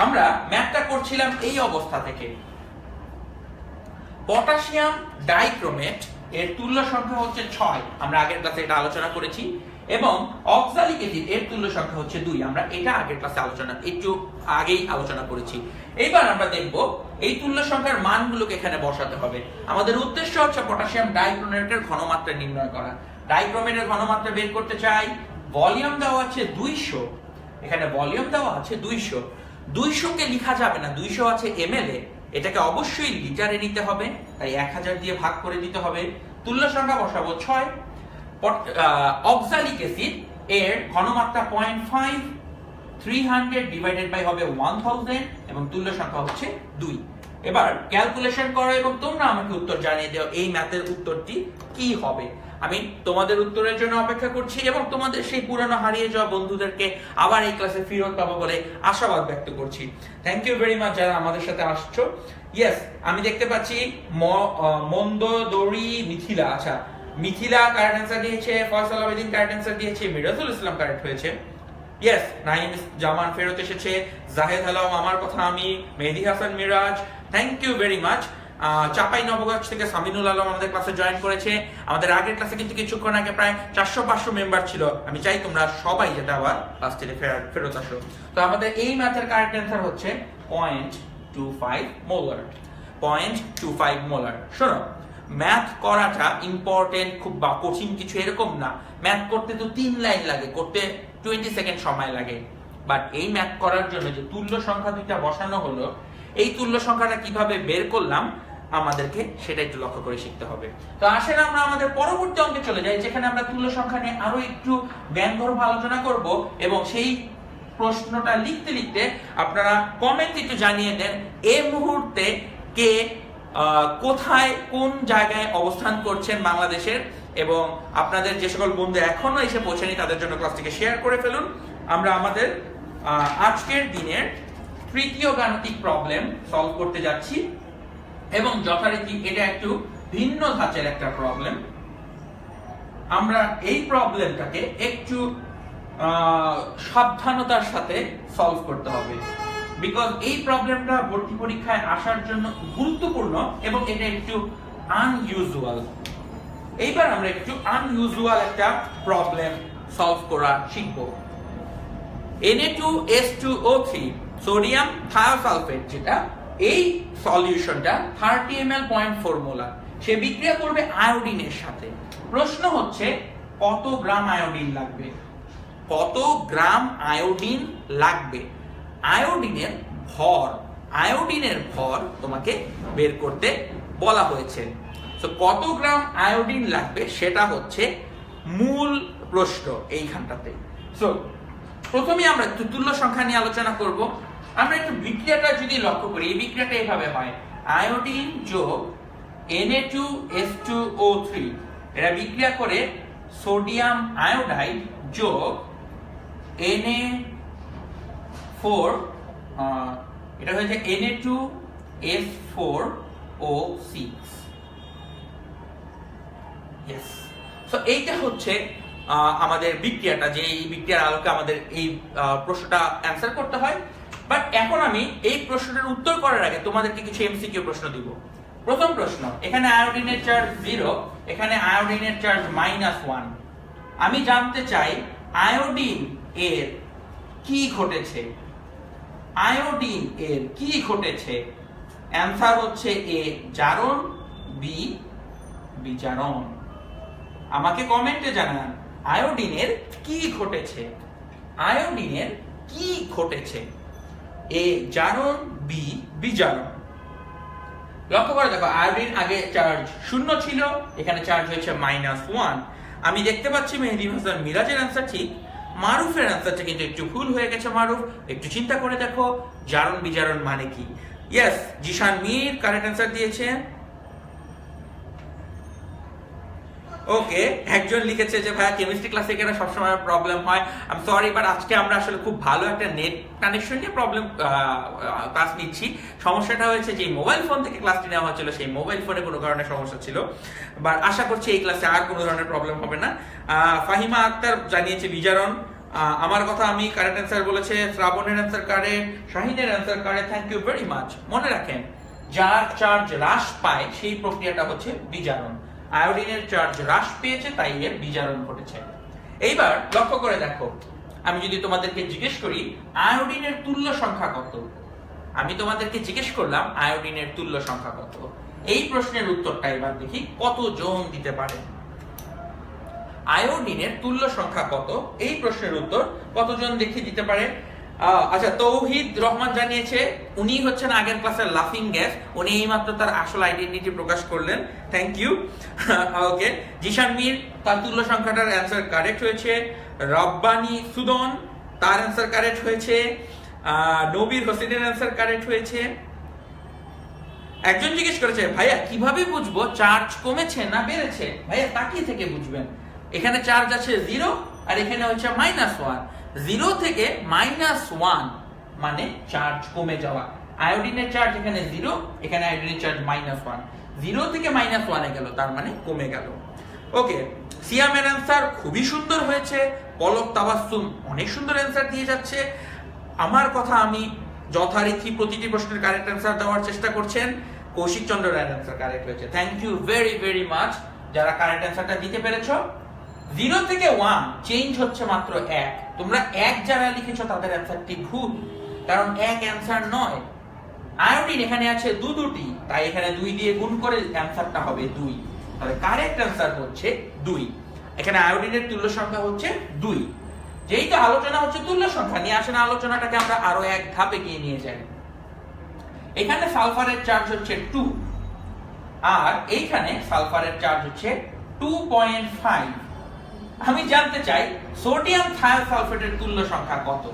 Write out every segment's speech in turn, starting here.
আমরা ম্যাথটা করছিলাম এই অবস্থা থেকে। পটাশিয়াম ডাইক্রোমেট এর তুল্য সংখ্যা হচ্ছে 6, আমরা আগের ক্লাসে এটা আলোচনা করেছি, এবং অক্সালিক অ্যাসিড এর তুল্য সংখ্যা হচ্ছে 2, আমরা এটা আগের ক্লাসে একটু আগেই আলোচনা করেছি। এবার আমরা দেখব এই তুল্য সংখ্যার মানগুলোকে এখানে বসাতে হবে। আমাদের উদ্দেশ্য হচ্ছে পটাশিয়াম ডাইক্রোমেটের ঘনমাত্রা নির্ণয় করা। ডাইক্রোমেটের ঘনমাত্রা বের করতে চাই। ভলিউম দেওয়া আছে 200, এখানে ভলিউম দেওয়া আছে 200। 200 কে লেখা যাবে না, 200 আছে ml এ, এটাকে অবশ্যই লিটারে নিতে হবে, তাই 1000 দিয়ে ভাগ করে দিতে হবে। তুল্য সংখ্যা বসাবো 6। অক্সালিক অ্যাসিড এর ঘনমাত্রা 0.5, 300 ডিভাইডেড বাই হবে 1000 এবং তুল্য সংখ্যা হচ্ছে 2। এবার ক্যালকুলেশন করো এবং তোমরা আমাকে উত্তর জানিয়ে দাও এই ম্যাথের উত্তরটি কি হবে। আমি তোমাদের উত্তরের জন্য অপেক্ষা করছি এবং তোমাদের সেই পুরনো হারিয়ে যাওয়া বন্ধুদেরকে আবার এই ক্লাসে ফেরত পাবো বলে আশাবাদ ব্যক্ত করছি। থ্যাংক ইউ ভেরি মাচ যারা আমাদের সাথে আসছো। ইয়েস, আমি দেখতে পাচ্ছি মন্দোদরি মিথিলা, আচ্ছা মিথিলা কারেক্ট অ্যান্সার দিয়েছে, ফয়সাল আবেদিন কারেক্ট অ্যান্সার দিয়েছে, মিরাজুল ইসলাম কারেক্ট হয়েছে। ইয়েস, নাইম জামান ফেরত এসেছে, জাহেদ আলম আমার কথা আমি, Mehedi Hasan Miraj, thank you very much. Chapai Nawabganj থেকে সামিনুল আলম আমাদের ক্লাসে জয়েন করেছে। আমাদের আগের ক্লাসে কিন্তু কিছুক্ষণ আগে প্রায় 400-500 মেম্বার ছিল। আমি চাই তোমরা সবাই যেটা আবার ক্লাস টেনে ফেরত আসো। তো আমাদের এই ম্যাথের কারেক্ট অ্যান্সার হচ্ছে 0.25 মোলার। 0.25 মোলার। শোনো, ম্যাথ করাটা ইম্পর্টেন্ট খুব বা কঠিন কিছু এরকম না। ম্যাথ করতে তো 3 লাইন লাগে, করতে 20 সেকেন্ড সময় লাগে। বাট এই ম্যাথ করার জন্য যে তুল্য সংখ্যা দুইটা বসানো হলো, এই তুল্য সংখ্যাটা কিভাবে বের করলাম আমাদেরকে সেটা একটু লক্ষ্য করে শিখতে হবে। তো আসেন আমরা আমাদের পরবর্তী অঙ্কে চলে যাই, যেখানে আমরা তুল্য সংখ্যা নিয়ে আরো একটু জ্ঞানগর্ভ আলোচনা করব এবং সেই প্রশ্নটা লিখতে লিখতে আপনারা কমেন্ট একটু জানিয়ে দেন এই মুহূর্তে কে কোথায় কোন জায়গায় অবস্থান করছেন বাংলাদেশের, এবং আপনাদের যে সকল বন্ধু এখনো এসে পৌঁছায়নি তাদের জন্য ক্লাসটিকে শেয়ার করে ফেলুন। আমরা আমাদের আজকের দিনের তৃতীয় গাণিতিক প্রবলেম সলভ করতে যাচ্ছি এবং যথারীতি এটা একটু ভিন্ন ধাঁচের একটা প্রবলেম। আমরা এই প্রবলেমটাকে একটু সাবধানতার সাথে সলভ করতে হবে, বিকজ এই প্রবলেমটা ভর্তি পরীক্ষায় আসার জন্য গুরুত্বপূর্ণ এবং এটা একটু আনইউজুয়াল। এইবার আমরা একটু আনইউজুয়াল একটা প্রবলেম সলভ করা শিখব। Na2S2O3 সোডিয়াম থায়োসালফেট, যেটা এই সলিউশনটা 30 ml 0.4 মোলার, সে বিক্রিয়া করবে আয়োডিনের সাথে। প্রশ্ন হচ্ছে কত গ্রাম আয়োডিন লাগবে, কত গ্রাম আয়োডিন লাগবে। আয়োডিনের ভর তোমাকে বের করতে বলা হয়েছে। তো কত গ্রাম আয়োডিন লাগবে সেটা হচ্ছে মূল প্রশ্ন এইখানটাতে। সো প্রথমে আমরা তুল্য সংখ্যা নিয়ে আলোচনা করব। আমরা একটু বিক্রিয়াটা যদি লক্ষ্য করি, এই বিক্রিয়াটা এইভাবে হয়, আয়োডিন যোগ Na2S2O3, এরা বিক্রিয়া করে সোডিয়াম আয়োডাইড যোগ Na4, এটা হয়েছে Na2S4O6। ইয়েস, সো এইটা হচ্ছে আমাদের বিক্রিয়াটা, যে এই বিক্রিয়ার আলোকে আমাদের এই প্রশ্নটা অ্যান্সার করতে হয়। বাট এখন আমি এই প্রশ্নটার উত্তর করার আগে তোমাদেরকে কিছু এমসিকিউ প্রশ্ন দিব। প্রথম প্রশ্ন, এখানে আয়োডিনের চার্জ 0, এখানে আয়োডিনের চার্জ -1। আমি জানতে চাই আয়োডিন এর কি ঘটেছে, আয়োডিন এর কি ঘটেছে। অ্যান্সার হচ্ছে এ জারণ, বি বিজারণ। আমাকে কমেন্টে জানান আয়োডিনের কি ঘটেছে, আয়োডিনের কি ঘটেছে। এ জারণ, বি বিজারণ। লক্ষ্য করে দেখো, আয়োডিন আগে চার্জ 0 ছিল, এখানে চার্জ হয়েছে -1। আমি দেখতে পাচ্ছি মেহেদি হাসান মিরাজের অ্যান্সার ঠিক, মারুফের অ্যান্সারটা কিন্তু একটু ভুল হয়ে গেছে। মারুফ, একটু চিন্তা করে দেখো জারণ বিজারণ মানে কি। Yes, Zeeshan Mir correct answer দিয়েছে। ওকে, একজন লিখেছে যে ভাইয়া কেমিস্ট্রি ক্লাসে কেন সবসময় প্রবলেম হয়। আমি সরি, বাট আজকে আমরা আসলে খুব ভালো একটা নেট কানেকশন নিয়ে প্রবলেম ক্লাস নিচ্ছি। সমস্যাটা হয়েছে যে মোবাইল ফোন থেকে ক্লাসটি নেওয়া হচ্ছিল, সেই মোবাইল ফোনে কোনো কারণে সমস্যা ছিল। বাট আশা করছি এই ক্লাসে আর কোনো ধরনের প্রবলেম হবে না। ফাহিমা আক্তার জানিয়েছে বিজারণ, আমার কথা আমি কারেক্ট অ্যান্সার বলেছে, শ্রাবণের অ্যান্সার কারেক্ট, শাহিনের answer correct, thank you very much. মনে রাখেন যার চার্জ হ্রাস পায় সেই প্রক্রিয়াটা হচ্ছে বিজারণ। আয়োডিনের চার্জ হ্রাস পেয়েছে তাই এর বিজারণ ঘটেছে। এইবার লক্ষ্য করে দেখো, আমি যদি তোমাদেরকে জিজ্ঞেস করি আয়োডিনের তুল্য সংখ্যা কত, আমি তোমাদেরকে জিজ্ঞেস করলাম আয়োডিনের তুল্য সংখ্যা কত, এই প্রশ্নের উত্তরটা এবার দেখি কতজন দিতে পারে। আয়োডিনের তুল্য সংখ্যা কত, এই প্রশ্নের উত্তর কতজন দেখি দিতে পারে। আচ্ছা, তৌহিদ রহমান জানিয়েছে, উনি হচ্ছেন আগের ক্লাসের লাফিং গ্যাস, উনি এইমাত্র তার আসল আইডেন্টিটি প্রকাশ করলেন, থ্যাংক ইউ। ওকে, জিশান মীর তার তুল্য সংখ্যাটার অ্যান্সার কারেক্ট হয়েছে। রব্বানি সুদন তার অ্যান্সার কারেক্ট হয়েছে। নবীর হোসেনের অ্যান্সার কারেক্ট হয়েছে। একজন জিজ্ঞেস করেছে ভাইয়া কিভাবে বুঝবো চার্জ কমেছে না বেড়েছে? ভাইয়া তাকিয়ে থেকে বুঝবেন, এখানে চার্জ আছে 0 আর এখানে হচ্ছে -1। 0 থেকে -1 মানে চার্জ কমে যাওয়া। আয়োডিনের চার্জ এখানে 0, এখানে আয়োডিনের চার্জ -1। 0 থেকে -1 এ গেল, তার মানে কমে গেল। ওকে, সিয়ামের অ্যান্সার খুবই সুন্দর হয়েছে। পলক তাবাসসুম অনেক সুন্দর অ্যান্সার দিয়ে যাচ্ছে। আমার কথা আমি যথারীতি প্রতিটি প্রশ্নের কারেক্ট অ্যান্সার দেওয়ার চেষ্টা করছেন। কৌশিক চন্দ্র রায়ের অ্যান্সার কারেক্ট হয়েছে, thank you very very much যারা কারেক্ট অ্যান্সারটা দিতে পেরেছো। 0 থেকে 1 চেঞ্জ হচ্ছে মাত্র 1। তোমরা 1 যারা লিখেছো তাদের অ্যান্সারটি ভুল, কারণ 1 অ্যান্সার নয়। আয়োডিন এখানে আছে দুটি, তাই এখানে 2 দিয়ে গুণ করে অ্যান্সারটা হবে 2। তাহলে কারেক্ট অ্যান্সার হচ্ছে 2। এখানে আয়োডিনের তুল্য সংখ্যা হচ্ছে 2। যেহেতু আলোচনা হচ্ছে তুল্য সংখ্যা নিয়ে, আসেন আলোচনাটাকে আমরা আরো এক ধাপ এগিয়ে নিয়ে যাই। এখানে সালফারের চার্জ হচ্ছে 2 আর এইখানে সালফারের চার্জ হচ্ছে 2.5। আমি জানতে চাই সোডিয়াম থায়োসালফেটের তুল্য সংখ্যা কত।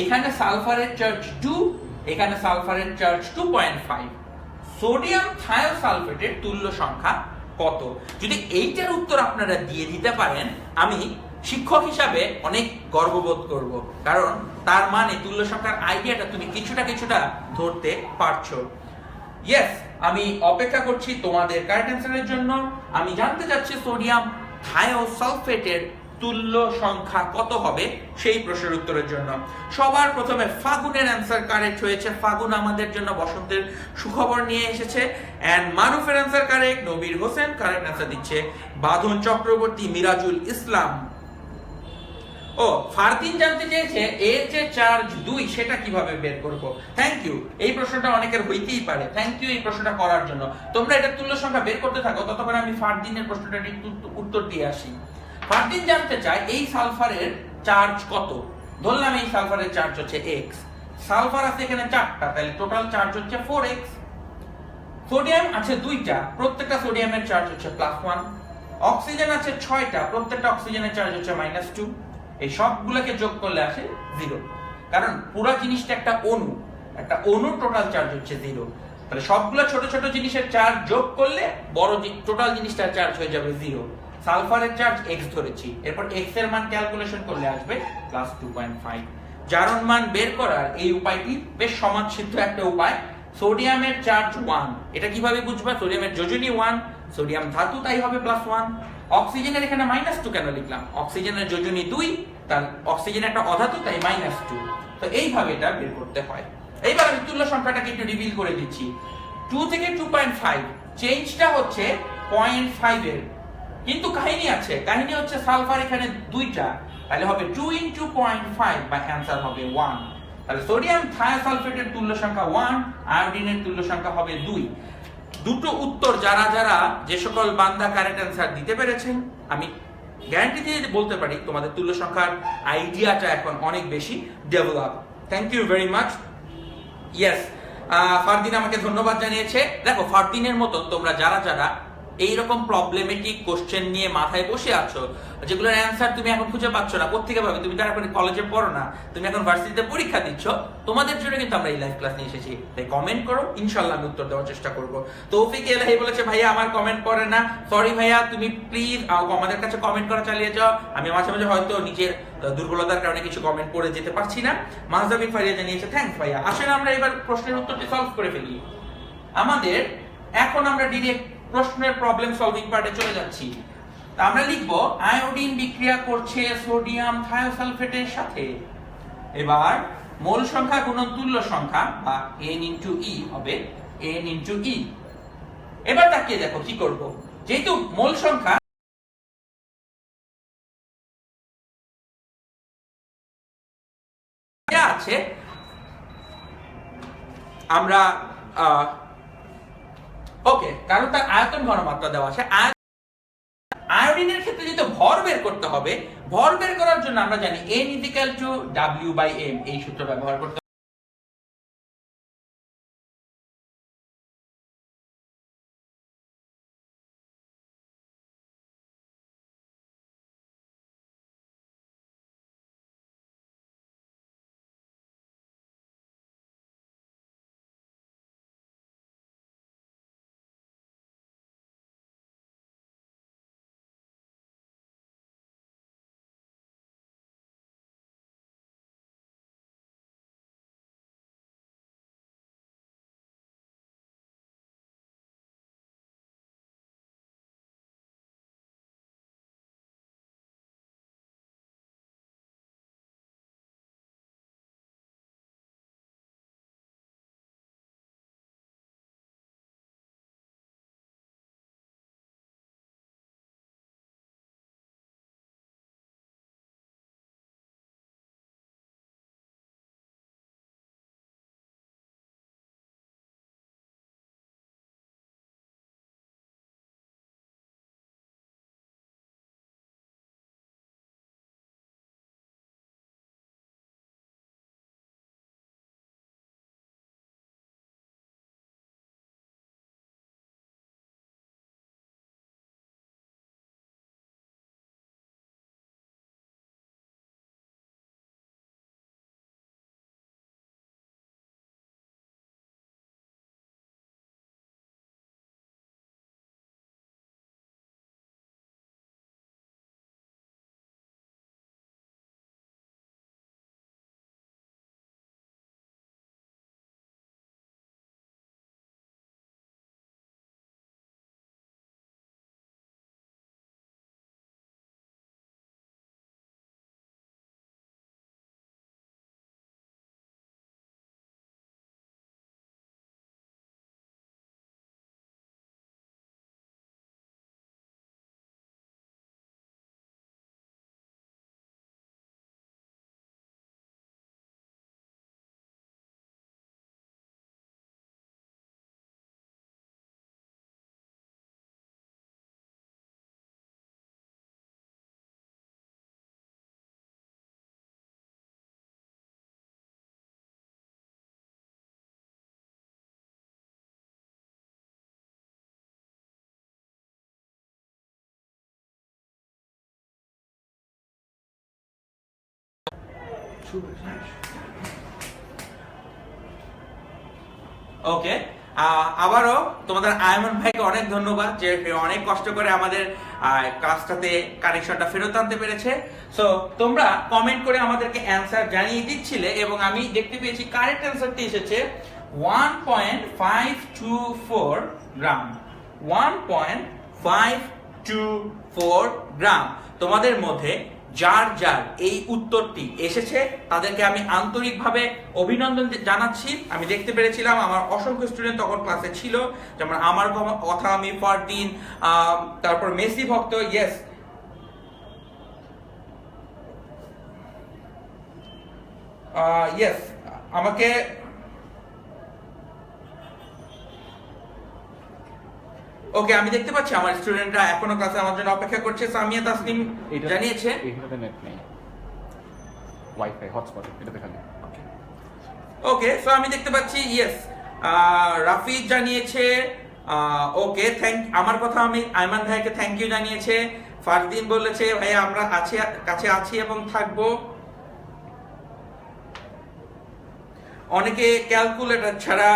এখানে সালফারের চার্জ 2, এখানে সালফারের চার্জ 2.5। সোডিয়াম থায়োসালফেটের তুল্য সংখ্যা কত? যদি এইটার উত্তর আপনারা দিয়ে দিতে পারেন, আমি শিক্ষক হিসাবে অনেক গর্ববোধ করব, কারণ তার মানে তুল্য সংখ্যার আইডিয়াটা তুমি কিছুটা ধরতে পারছো। ইয়েস, আমি অপেক্ষা করছি তোমাদের কারেক্ট অ্যান্সারের জন্য। আমি জানতে চাচ্ছি সোডিয়াম থায়োসালফেটের তুল্য সংখ্যা কত হবে সেই প্রশ্নের উত্তরের জন্য। সবার প্রথমে ফাগুনের অ্যান্সার কারেক্ট হয়েছে। ফাগুন আমাদের জন্য বসন্তের সুখবর নিয়ে এসেছে। এন্ড মারুফের answer correct. Nabir Hossain correct answer দিচ্ছে। বাঁধন চক্রবর্তী, মিরাজুল ইসলাম। ও ফারদিন জানতে চেয়েছে এর যে চার্জ 2 সেটা কিভাবে বের করব। থ্যাংক ইউ, এই প্রশ্নটা অনেকের হইতেই পারে, থ্যাংক ইউ এই প্রশ্নটা করার জন্য। তোমরা এটা তুল্য সংখ্যা বের করতে থাকো, ততক্ষণ আমি ফারদিনের প্রশ্নটা উত্তর দিয়ে আসি। ফারদিন জানতে চায় এই সালফারের চার্জ কত। ধরলাম এই সালফারের চার্জ হচ্ছে x, সালফার আছে এখানে 4টা, তাহলে টোটাল চার্জ হচ্ছে 4x। সোডিয়াম আছে 2টা, প্রত্যেকটা সোডিয়ামের চার্জ হচ্ছে +1। অক্সিজেন আছে 6টা, প্রত্যেকটা অক্সিজেনের চার্জ হচ্ছে -2। এই সবগুলোকে যোগ করলে আসে 0, কারণ পুরো জিনিসটা একটা অণু, একটা অণুর টোটাল চার্জ হচ্ছে 0। তাহলে সবগুলো ছোট ছোট জিনিসের চার্জ যোগ করলে বড় টোটাল জিনিসটার চার্জ হয়ে যাবে 0। সালফারের চার্জ x ধরেছি, এরপর x এর মান ক্যালকুলেশন করলে আসবে +2.5। জারণ মান বের করার এই উপায়টি বেশ সমাজসিদ্ধ একটা উপায়। সোডিয়ামের চার্জ 1, এটা কিভাবে বুঝবা? সোডিয়ামের যোজনী 1, সোডিয়াম ধাতু তাই হবে +1। অক্সিজেনের এখানে -2 কেন লিখলাম? অক্সিজেনের যোজনী 2, তার অক্সিজেন একটা অধাতু তাই -2। তো এইভাবে এটা বের করতে হয়। এইবার আমি তুল্য সংখ্যাটাকে একটু রিভিল করে দিচ্ছি। 2 থেকে 2.5 চেঞ্জটা হচ্ছে 0.5 এর, কিন্তু কাহিনী আছে, কাহিনী হচ্ছে সালফার এখানে 2টা, তাহলে হবে 2 × 0.5 বা অ্যানসার হবে 1। তাহলে সোডিয়াম থায়োসালফেটের তুল্য সংখ্যা 1, আয়োডিনের তুল্য সংখ্যা হবে 2। দুটো উত্তর যারা যারা যে সকল বান্দা কারেক্ট অ্যান্সার দিতে পেরেছেন, আমি গ্যারান্টি দিয়ে বলতে পারি তোমাদের তুল্য সংখ্যার আইডিয়াটা এখন অনেক বেশি develop. Thank you very much. Yes, Fardin আমাকে ধন্যবাদ জানিয়েছে। দেখো, ফারদিনের মতন তোমরা যারা যারা এইরকম প্রবলেমেটিক কোশ্চেন নিয়ে মাথায় বসে আছো, যেগুলোর অ্যান্সার তুমি এখন খুঁজে পাচ্ছ না, কোত্থেকে পাবে? তুমি তো এখন কলেজে পড়ো না, তুমি এখন ভার্সিটিতে পরীক্ষা দিচ্ছ, তোমাদের জন্য কিন্তু আমরা এই লাইভ ক্লাস নিয়ে এসেছি। তাই কমেন্ট করো, ইনশাআল্লাহ আমি উত্তর দেওয়ার চেষ্টা করব। তৌফিক এলাহি বলেছে ভাইয়া আমার কমেন্ট পড়ে না, সরি ভাইয়া, তুমি প্লিজ আমাদের কাছে কমেন্ট করা চালিয়ে যাও। আমি মাঝে মাঝে হয়তো নিজের দুর্বলতার কারণে কিছু কমেন্ট পড়ে যেতে পারছি না। মাহজাবিন ফারিয়া জানিয়েছে থ্যাঙ্কস ভাইয়া। আসলে আমরা এবার প্রশ্নের উত্তরটি সলভ করে ফেলি। এখন আমরা ডিরেক্ট প্রশ্নের প্রবলেম সলভিং পার্টে চলে যাচ্ছি। আমরা লিখব আয়োডিন বিক্রিয়া করছে সোডিয়াম থায়োসালফেটের সাথে। এবার মোল সংখ্যা গুণন তুল্য সংখ্যা বা N/E হবে N/E। এবার তাকিয়ে দেখো কি করব, যেহেতু মোল সংখ্যা আছে, আমরা ওকে, কারণ তার আয়তন ঘনমাত্রা দেওয়া আছে। আয়োডিনের ক্ষেত্রে যেহেতু ভর বের করতে হবে, ভর বের করার জন্য আমরা জানি N = W/M, এই সূত্র ব্যবহার করতে ওকে। আবারও তোমাদের আয়মান ভাইকে অনেক ধন্যবাদ, যে অনেক কষ্ট করে আমাদের ক্লাসটাতে কানেকশনটা ফেরত আনতে পেরেছে। সো তোমরা কমেন্ট করে আমাদেরকে অ্যানসার জানিয়ে দিচ্ছিলে এবং আমি দেখতে পেয়েছি কারেক্ট অ্যানসারটি এসেছে 1.524 গ্রাম। 1.524 গ্রাম। তোমাদের মধ্যে যার যার এই উত্তরটি এসেছে তাদেরকে আমি আন্তরিকভাবে অভিনন্দন জানাচ্ছি। আমি দেখতে পেরেছিলাম আমার অসংখ্য স্টুডেন্ট তখন ক্লাসে ছিল, যেমন আমার কথা আমি ফারদিন, তারপর মেসি ভক্ত, ইয়েস ইয়েস আমাকে ওকে, আমি দেখতে পাচ্ছি আমার স্টুডেন্টরা এখনো ক্লাসে আমার জন্য অপেক্ষা করছে। সামিয়া তাসনিম জানিয়েছে এটাতে নেট নেই, ওয়াইফাই হটস্পট এটাতে খালি। ওকে, সো আমি দেখতে পাচ্ছি ইয়েস রাফিজ জানিয়েছে। ওকে, আমার কথা আমি আয়মান ভাইকে থ্যাংক ইউ জানিয়েছে। ফারদিন বলেছে ভাই আমরা কাছে আছি এবং থাকবো। অনেকে ক্যালকুলেটর ছাড়া,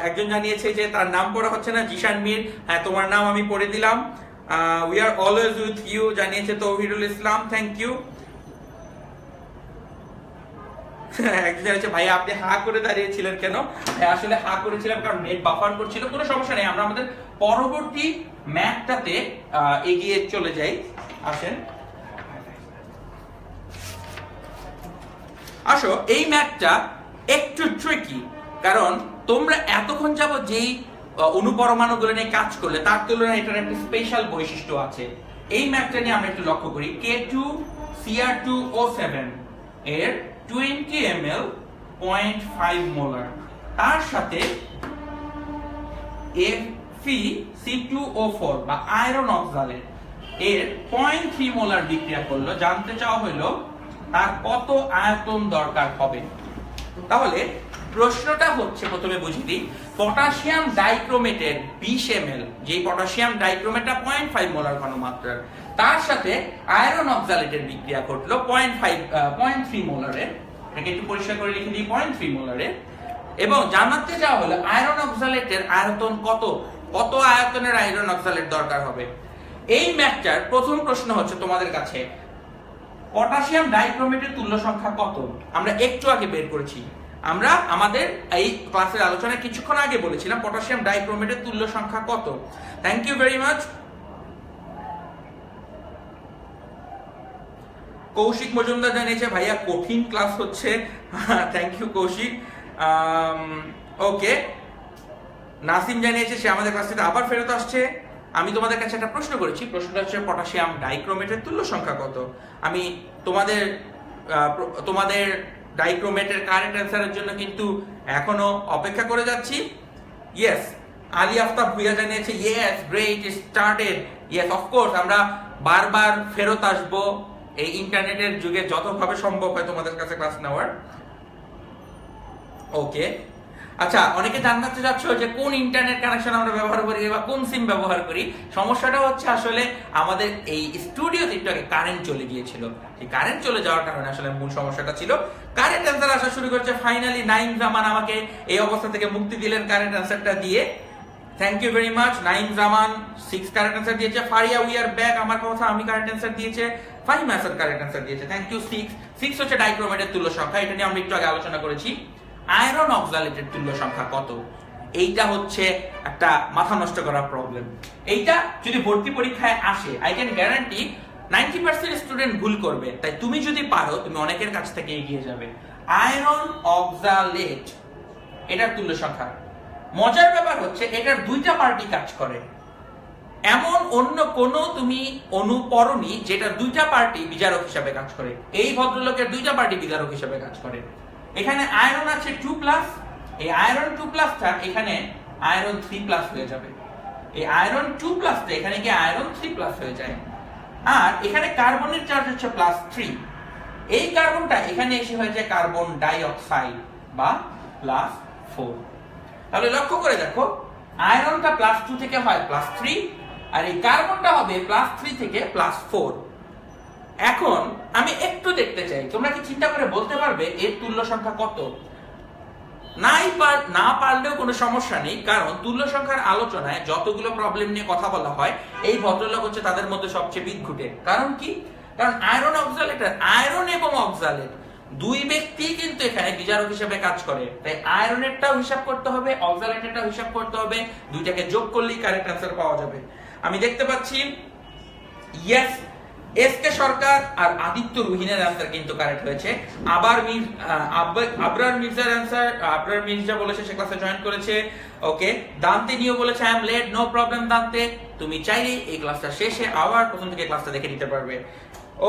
একজন জানিয়েছে যে তার নাম পড়া হচ্ছে না, জিশান মীর, হ্যাঁ তোমার নাম আমি পড়ে দিলাম। We are always with you জানিয়েছে তৌহিদুল ইসলাম, থ্যাংক ইউ। একজন জানিয়েছে ভাই আপনি হা করে দাঁড়িয়েছিলেন কেন? আসলে হা করেছিলাম কারণ নেট বাফার করছিল। কোনো সমস্যা নেই, আমরা আমাদের পরবর্তী ম্যাথটাতে এগিয়ে চলে যাই। আসেন আসো, এই ম্যাথটা একটু ট্রিকি, কারণ তোমরা এতক্ষণ যাবত যেই অনুপরমাণুগুলো নিয়ে কাজ করলে তার তুলনায় এটার একটা স্পেশাল বৈশিষ্ট্য আছে। এই ম্যাথটা নিয়ে আমরা একটু লক্ষ্য করি। K2Cr2O7 এর 20 ml 0.5 মোলার, তার সাথে FeC2O4 বা আয়রন অক্সালেট এর 0.3 মোলার বিক্রিয়া করলো। জানতে চাওয়া হলো তার কত আয়তন দরকার হবে। তাহলে প্রশ্নটা হচ্ছে, প্রথমে বুঝিয়ে দিই, পটাশিয়াম ডাইক্রোমেটের 20 ml, যে পটাশিয়াম ডাইক্রোমেটটা 0.5 মোলার ঘনমাত্রার, তার সাথে আয়রন অক্সালেটের বিক্রিয়া ঘটলো 0.3 মোলারের। এটাকে একটু পরিষ্কার করে লিখে দিই, 0.3 মোলারের। এবং জানাতে চাওয়া হলো আয়রন অক্সালেটের আয়তন কত, কত আয়তনের আয়রন অক্সালেট দরকার হবে। এই ম্যাথটার প্রথম প্রশ্ন হচ্ছে তোমাদের কাছে, পটাশিয়াম ডাইক্রোমেটের তুল্য সংখ্যা কত? আমরা একটু আগে বের করেছি। আমরা আমাদের এই ক্লাসের আলোচনায় কিছুক্ষণ আগে বলেছিলাম পটাশিয়াম ডাইক্রোমেটের তুল্য সংখ্যা কত। Thank you very much. Koushik Majumdar জানিয়েছে ভাইয়া কঠিন ক্লাস হচ্ছে। Thank you Koushik. Okay, Nasim জানিয়েছে সে আমাদের ক্লাস থেকে আবার ফেরত আসছে। আমি তোমাদের কাছে একটা প্রশ্ন করেছি, প্রশ্নটা হচ্ছে পটাশিয়াম ডাইক্রোমেটের তুল্য সংখ্যা কত। আমি তোমাদের ডাইক্রোমেটের কারেন্ট অ্যান্সারের জন্য কিন্তু এখনো অপেক্ষা করে যাচ্ছি। ইয়েস, আলী আফতাব ভুইয়া জানিয়েছে yes great started. Yes of course, আমরা বারবার ফেরত আসবো এই ইন্টারনেটের যুগে যতভাবে সম্ভব হয় তোমাদের কাছে ক্লাস নেওয়ার। ওকে, আচ্ছা, অনেকে জানতে চাচ্ছ যে কোন ইন্টারনেট কানেকশন আমরা ব্যবহার করি বা কোন সিম ব্যবহার করি। সমস্যাটা হচ্ছে আসলে আমাদের এই স্টুডিওতে একটু আগে কারেন্ট চলে গিয়েছিল। এই কারেন্ট চলে যাওয়ার কারণে আসলে মূল সমস্যাটা ছিল। কারেন্ট অ্যান্সার আসা শুরু করছে। ফাইনালি নাইম জামান আমাকে এই অবস্থা থেকে মুক্তি দিলেন কারেন্ট অ্যান্সারটা দিয়ে। Thank you very much. Naim Zaman 6 correct answer দিয়েছে। ফারিয়া উই আর ব্যাক, আমার কথা আমি কারেন্ট অ্যান্সার দিয়েছে। ফাহিম হাসান কারেন্ট অ্যান্সার দিয়েছে। Thank you. 6 হচ্ছে ডাইক্রোমেটের তুল্য সংখ্যা, এটা নিয়ে আমরা একটু আগে আলোচনা করেছি। আয়রন অক্সালেটের তুল্য সংখ্যা কত? এইটা হচ্ছে একটা মাথা নষ্ট করা প্রবলেম। এইটা যদি ভর্তি পরীক্ষায় আসে, আই ক্যান গ্যারান্টি 90% স্টুডেন্ট ভুল করবে। তাই তুমি যদি পারো, তুমি অনেকের কাছ থেকে এগিয়ে যাবে। আয়রন অক্সালেট এটার তুল্য সংখ্যা। মজার ব্যাপার হচ্ছে এটার দুইটা পার্টি কাজ করে। এমন অন্য কোন তুমি অণু পড়নি যেটা দুইটা পার্টি বিজারক হিসাবে কাজ করে। এই ভদ্রলোকের দুইটা পার্টি বিজারক হিসাবে কাজ করে। এখানে আয়রন আছে 2+, এই আয়রন 2+টা এখানে আয়রন 3+ হয়ে যাবে। এই আয়রন 2+টা এখানে গিয়ে আয়রন 3+ হয়ে যায়। আর এখানে কার্বনের চার্জ হচ্ছে +3, এই কার্বনটা এখানে এসে হয়ে যায় কার্বন ডাই অক্সাইড বা +4। তাহলে লক্ষ্য করে দেখো, আয়রনটা +2 থেকে হয় +3, আর এই কার্বনটা হবে +3 থেকে +4। এখন আমি একটু দেখতে চাই, তোমরা কি চিন্তা করে বলতে পারবে এর তুল্য সংখ্যা কত? না পারলেও কোনো সমস্যা নেই, কারণ তুল্য সংখ্যার আলোচনায় যতগুলো প্রবলেম নিয়ে কথা বলা হয়, এই ভদ্রলোক হচ্ছে তাদের মধ্যে সবচেয়ে বিদঘুটে। কারণ কি? কারণ আয়রন অক্সালেটের, আয়রন এবং অক্সালেট দুই ব্যক্তি কিন্তু এখানে বিজারক হিসেবে কাজ করে। তাই আয়রনেরটাও হিসাব করতে হবে, অক্সালেটেরটাও হিসাব করতে হবে। দুইটাকে যোগ করলেই কারেক্ট অ্যান্সার পাওয়া যাবে। আমি দেখতে পাচ্ছি ইয়েস, এসকে সরকার আর আদিত্য রুহিনের অ্যান্সার কিন্তু কারেক্ট হয়েছে। আবরার মির্জার অ্যান্সার, আবরার মির্জা বলেছে সে ক্লাসে জয়েন করেছে। ওকে, দান্তে নিও বলেছে I am late, no problem Dante, তুমি চাইলে এই ক্লাসটা শেষে আবার প্রথম থেকে ক্লাসটা দেখে নিতে পারবে।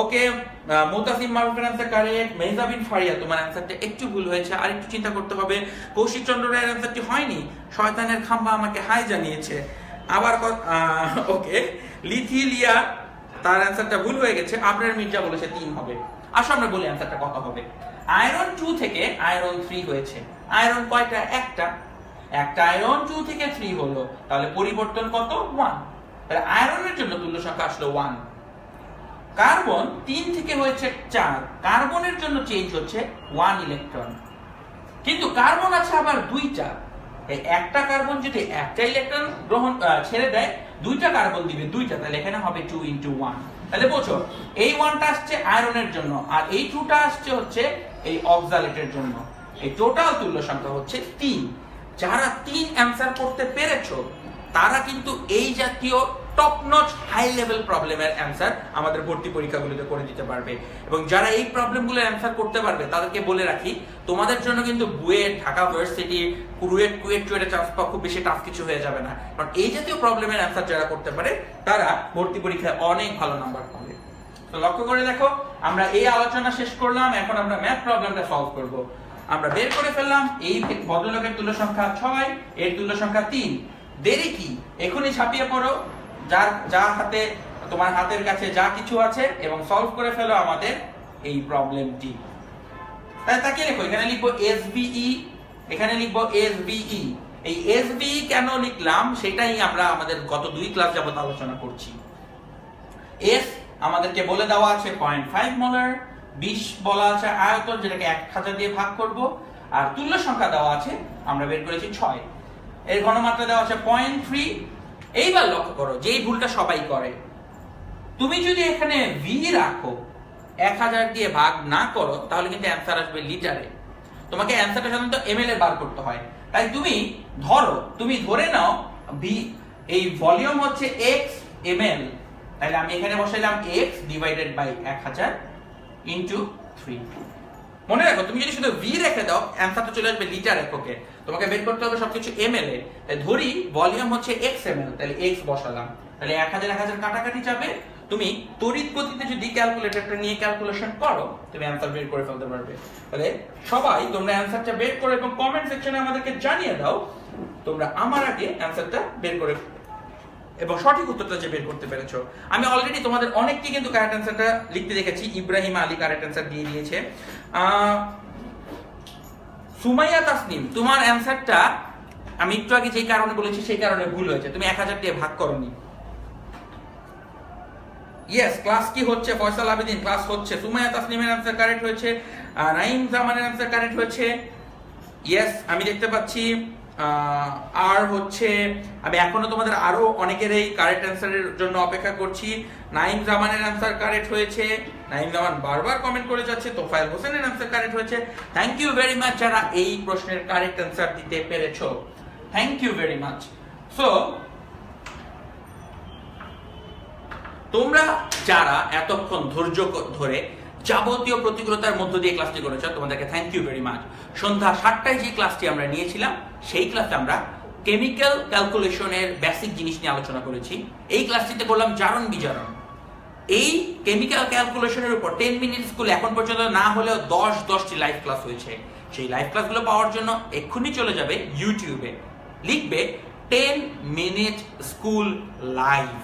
ওকে, মুতাসিম মারুফের অ্যান্সার কারেক্ট। মেহজাবিন ফারিয়া, তোমার অ্যান্সারটা একটু ভুল হয়েছে, আর একটু চিন্তা করতে হবে। কৌশিক চন্দ্র রায়ের অ্যান্সারটি হয়নি, শয়তানের খাম্বা আমাকে হাই জানিয়েছে আবার। ওকে, লিথিলিয়া তার অ্যান্সারটা ভুল হয়ে গেছে। আবরার মির্জা বলেছে 3 হবে। আসো আমরা বলি অ্যান্সারটা কত হবে। আয়রন 2 থেকে আয়রন 3 হয়েছে। আয়রন কয়টা? একটা আয়রন 2 থেকে 3 হলো, তাহলে পরিবর্তন কত? 1। তাহলে আয়রনের জন্য তুল্য সংখ্যা আসলো 1। কার্বন 3 থেকে হয়েছে 4, কার্বনের জন্য চেঞ্জ হচ্ছে 1 ইলেকট্রন। কিন্তু কার্বন আছে আবার 2টা, এই একটা কার্বন যদি একটা ইলেকট্রন ছেড়ে দেয়, 2টা কার্বন দিবে 2টা, তাহলে এখানে হবে 2 × 1। তাহলে বোঝো, এই 1টা আসছে আয়রনের জন্য, আর এই 2টা আসছে হচ্ছে এই অক্সালেটের জন্য। এই টোটাল তুল্য সংখ্যা হচ্ছে 3। যারা 3 অ্যান্সার করতে পেরেছো তারা কিন্তু এই জাতীয় টপ নচ হাই লেভেল প্রবলেমের অ্যান্সার আমাদের ভর্তি পরীক্ষাগুলোতে করে দিতে পারবে। এবং যারা এই প্রবলেমগুলো অ্যান্সার করতে পারবে তাদেরকে বলে রাখি, তোমাদের জন্য কিন্তু বুয়েট, ঢাকা ভার্সিটি, কুয়েটে চান্স পাওয়া খুব বেশি টাফ কিছু হয়ে যাবে না। কারণ এই জাতীয় প্রবলেমের অ্যান্সার যারা করতে পারে তারা ভর্তি পরীক্ষায় অনেক ভালো নাম্বার পাবে। তো লক্ষ্য করে দেখো, আমরা এই আলোচনা শেষ করলাম, এখন আমরা ম্যাথ প্রবলেমটা সলভ করব। আমরা বের করে ফেললাম এই ভদ্রলোকের তুল্য সংখ্যা 6, এর তুল্য সংখ্যা 3। দেরি কি, এখনই ছাপিয়ে পড়ো, যা হাতে তোমার হাতের কাছে যা কিছু আছে এবং সলভ করে ফেলো আমাদের এই প্রবলেমটি। তাই তাকে লিখো, এখানে লিখবো SBE, এখানে লিখবো SBE। এই SBE কেন লিখলাম সেটাই আমরা আমাদের গত 2 ক্লাস যাবত আলোচনা করছি। S আমাদেরকে বলে দেওয়া আছে 0.5 মোলার, 20 বলা আছে আয়তন, যেটাকে 1000 দিয়ে ভাগ করব, আর তুল্য সংখ্যা দেওয়া আছে আমরা বের করেছি 6। এর ঘনমাত্রা দেওয়া আছে 0.3। এইবার লক্ষ্য করো, যেই ভুলটা সবাই করে, তুমি যদি এখানে v রাখো, 1000 দিয়ে ভাগ না করো, তাহলে কিন্তু অ্যান্সার আসবে লিটারে। তোমাকে অ্যান্সারটা সাধারণত ml এ বার করতে হয়। তাই তুমি ধরে নাও v, এই ভলিউম হচ্ছে x ml, তাহলে আমি এখানে বসাইলাম x ডিভাইডেড বাই 1000 ইনটু 3। মনে রাখো, তুমি যদি শুধু v রেখে দাও অ্যান্সারটা চলে আসবে লিটার এককে। তোমাকে বের করতে হবে সবকিছু ml এ। তাই ধরি ভলিউম হচ্ছে x ml, তাহলে x বসালাম, তাহলে 1000 কাটাকাটি যাবে। তুমি তড়িৎ গতিতে যদি ক্যালকুলেটরটা নিয়ে ক্যালকুলেশন করো, তুমি অ্যান্সার বের করে ফেলতে পারবে। তাহলে সবাই তোমরা অ্যান্সারটা বের করো এবং কমেন্ট সেকশনে আমাদেরকে জানিয়ে দাও তোমরা আমার আগে অ্যান্সারটা বের করে এবং সঠিক উত্তরটা যে বের করতে পেরেছো। আমি অলরেডি তোমাদের অনেককে কিন্তু কারেক্ট অ্যান্সারটা লিখতে দেখেছি। ইব্রাহিম আলী কারেক্ট অ্যান্সার দিয়ে দিয়েছে। সুমাইয়া তাসনিম, তোমার অ্যান্সারটা আমি একটু আগে যেই কারণে বলেছি সেই কারণে ভুল হয়েছে, তুমি 1000 দিয়ে ভাগ করোনি। ইয়েস, ক্লাস কি হচ্ছে? ফয়সাল আবেদিন, ক্লাস হচ্ছে। সুমাইয়া তাসনিমের অ্যান্সার কারেক্ট হয়েছে, নাইম জামানের অ্যান্সার কারেক্ট হয়েছে। ইয়েস, আমি দেখতে পাচ্ছি। আর হচ্ছে আমি এখনো তোমাদের আরো অনেকের এই কারেক্ট অ্যান্সারের জন্য অপেক্ষা করছি। নাইম জামানের অ্যান্সার কারেক্ট হয়েছে, নাইম জামান বারবার কমেন্ট করে যাচ্ছে। তোফায়েল হোসেনের অ্যান্সার কারেক্ট হয়েছে। থ্যাংক ইউ ভেরি মাচ যারা এই প্রশ্নের কারেক্ট অ্যান্সার দিতে পেরেছো, thank you very much. So তোমরা যারা এতক্ষণ ধৈর্য ধরে যাবতীয় প্রতিকূলতার মধ্য দিয়ে ক্লাসটি করেছো, তোমাদেরকে থ্যাংক ইউ ভেরি মাচ। সন্ধ্যা 7টায় যে ক্লাসটি আমরা নিয়েছিলাম সেই ক্লাসে আমরা কেমিক্যাল ক্যালকুলেশনের বেসিক জিনিস নিয়ে আলোচনা করেছি। এই ক্লাসটিতে করলাম জারণ বিজারণ। এই কেমিক্যাল ক্যালকুলেশনের উপর 10 মিনিট স্কুল এখন পর্যন্ত না হলেও 10টি লাইভ ক্লাস হয়েছে। সেই লাইভ ক্লাসগুলো পাওয়ার জন্য এক্ষুনি চলে যাবে ইউটিউবে, লিখবে 10 মিনিট স্কুল লাইভ।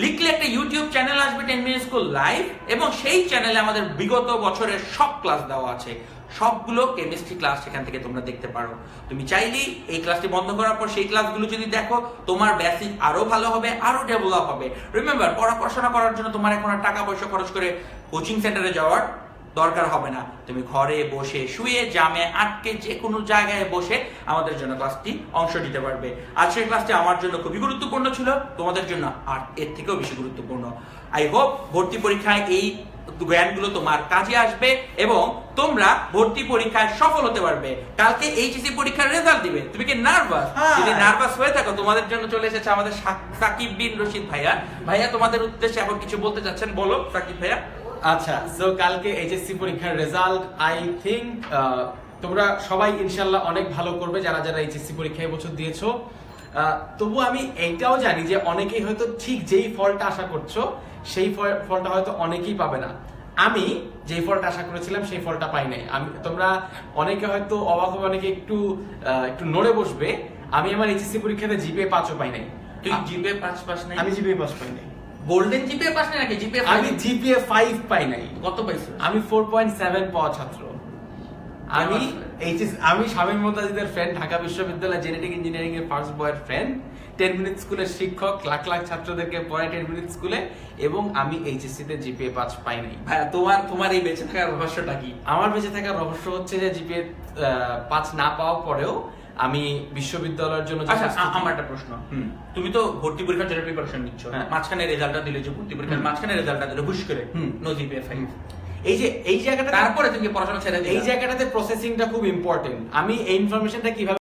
লিখলে একটা ইউটিউব চ্যানেল আসবে 10 মিনিট স্কুল লাইভ, এবং সেই চ্যানেলে আমাদের বিগত বছরের সব ক্লাস দেওয়া আছে। সবগুলো কেমিস্ট্রি ক্লাস সেখান থেকে তোমরা দেখতে পারো। তুমি চাইলেই এই ক্লাসটি বন্ধ করার পর সেই ক্লাসগুলো যদি দেখো, তোমার বেসিক আরো ভালো হবে, আরো ডেভেলপ হবে। রিমেম্বার, পড়াশোনা করার জন্য তোমার এখন আর টাকা পয়সা খরচ করে কোচিং সেন্টারে যাওয়ার দরকার হবে না। তুমি ঘরে বসে, শুয়ে, জামে আটকে, যে কোনো জায়গায় বসে আমাদের জন্য ক্লাসটি অংশ নিতে পারবে। আজকের ক্লাসটি আমার জন্য খুবই গুরুত্বপূর্ণ ছিল, তোমাদের জন্য আর এর থেকেও বেশি গুরুত্বপূর্ণ। আই হোপ ভর্তি পরীক্ষায় এই জ্ঞানগুলো তোমার কাজে আসবে এবং তোমরা ভর্তি পরীক্ষায় সফল হতে পারবে। কালকে এইচএসসি পরীক্ষার রেজাল্ট দিবে, তুমি কি নার্ভাস? যদি নার্ভাস হয়ে থাকো, তোমাদের জন্য চলে এসেছে আমাদের সাকিব বিন রশিদ ভাইয়া। ভাইয়া তোমাদের উদ্দেশ্যে এখন কিছু বলতে চাচ্ছেন, বলো সাকিব ভাইয়া। আচ্ছা, সো কালকে এইচএসসি পরীক্ষার রেজাল্ট, আই থিংক তোমরা সবাই ইনশাল্লাহ অনেক ভালো করবে যারা যারা এইচএসসি পরীক্ষা এবছর দিয়েছো। তবু আমি এইটাও জানি যে অনেকেই হয়তো ঠিক যেই ফলটা আশা করছো সেই ফলটা হয়তো অনেকেই পাবে না। আমি যেই ফলটা আশা করেছিলাম সেই ফলটা পাই নাই। তোমরা অনেকে হয়তো অবাক হবে, অনেকে একটু নড়ে বসবে। আমি আমার এইচএসসি পরীক্ষাতে জিপিএ 5ও পাই নাই। তুই জিপিএ 5 পাস নাই? আমি জিপিএ 5 পাই নাই। গোল্ডেন জিপিএ পাস নাই নাকি জিপিএ 5? আমি জিপিএ 5 পাই নাই। কত পাইছো? আমি 4.7 পাওয়া ছাত্র। আমি শামীম মুতাজিদের ফ্রেন্ড, ঢাকা বিশ্ববিদ্যালয় জেনেটিক ইঞ্জিনিয়ারিং এর ফার্স্ট বয়ের ফ্রেন্ড, 10 মিনিট স্কুলের শিক্ষক, লাখ লাখ ছাত্রদেরকে পড়াই 10 মিনিট স্কুলে, এবং আমি এইচএসসি তে জিপিএ 5 পাই নাই। ভাইয়া তোমার এই বেঁচে থাকার রহস্যটা কি? আমার বেঁচে থাকার রহস্য হচ্ছে যে জিপিএ 5 না পাওয়া পরেও আমি বিশ্ববিদ্যালয়ের জন্য। আচ্ছা, আমার একটা প্রশ্ন, তুমি তো ভর্তি পরীক্ষার জন্য প্রিপারেশন নিচ্ছ, মাঝখানে রেজাল্টটা দিলে, যে ভর্তি পরীক্ষার মাঝখানে রেজাল্টটা দিলে হুশ করে নো জিপিএ 5, এই জায়গাটা তারপরে তুমি পড়াশোনা ছেড়ে দিলে, এই জায়গাটাতে প্রসেসিংটা খুব ইম্পর্টেন্ট। আমি এই ইনফরমেশনটা কিভাবে